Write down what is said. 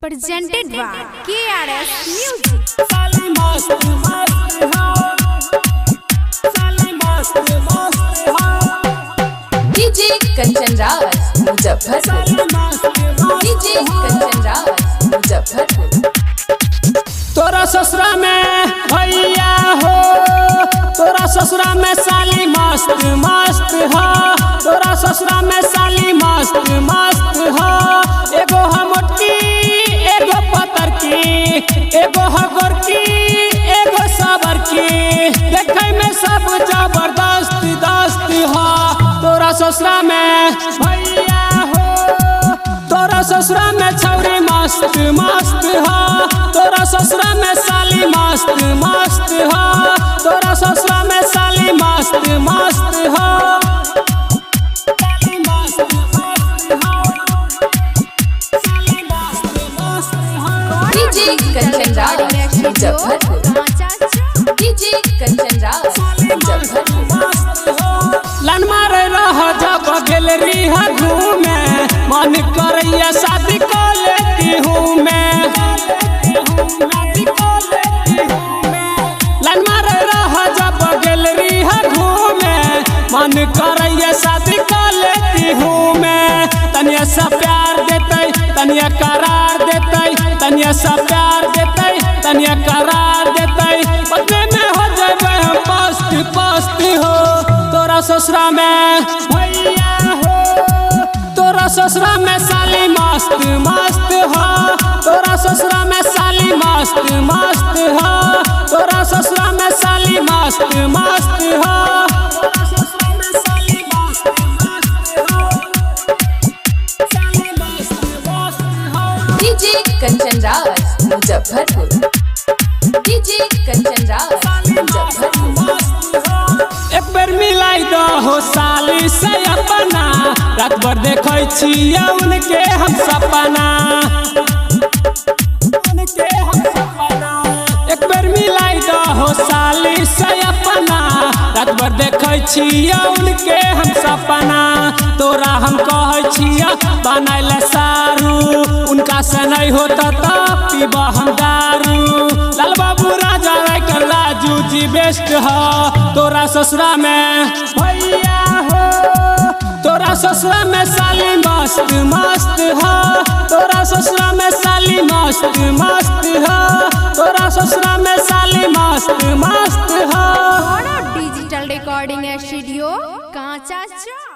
presented by KRS Music. DJ Kanchan Raj Muzaffarpur. DJ Kanchan Raj Muzaffarpur. तोरा ससुरा में भैया हो, तोरा ससुरा में साली मस्त मस्त हो, तोरा ससुरा में साली मस्त मस्त हो। एगो है मोटकी एगो पतर की, एगो है गोरकी एगो सबर की, देखे में सब जबरदस्त दस्त हो। तोरा ससुरा में भैया हो, तोरा ससुरा में छौरी मस्त मस्त हो, तोरा ससुरा में साली मस्त मस्त हो, तोरा ससुरा में साली मस्त मस्त हो। DJ कंचन राज मुजफ्फरपुर। DJ कंचन राज मुजफ्फरपुर। लन मारे रह जब गैलरी है घूमे, मन करैया शादी को लेती हूँ मैं। लन मारे रह जब गैलरी है घूमे, मन करैया शादी को लेती हूँ मैं। तनिया सा प्यार देते तनिया करार देते, तनिया सा प्यार देते तनिया करार देते, बदले में हो जाए हम पस्त पस्त हो। तोरा ससुरा में भैया हो, तोरा ससुरा में साली मस्त मस्त हो, तोरा ससुरा में साली मस्त मस्त हो, तोरा ससुरा में साली मस्त मस्त हो। DJ कंचन राज मुजफ्फरपुर। DJ कंचन राज मुजफ्फरपुर। एक बेर मिलाई दो हो साली से अपना, रात भर देखै छियै उनके हम सपना। एक बेर मिलाई दो हो साली से अपना, रात भर देखै छियै उनके हम सपना। तोरा हम कहै छियै बनैले सारू, उनका से नहीं होता तो पीबा हम दारू। लाल बाबू राजा राइकर राजू जी बेस्ट हो। तोरा ससुरा में भैया हो, तोरा ससुरा में साली मस्त मस्त हो, तोरा ससुरा में साली मस्त मस्त हो, तोरा ससुरा में साली मस्त मस्त हो। डिजिटल रिकॉर्डिंग स्टूडियो कांचा चौक।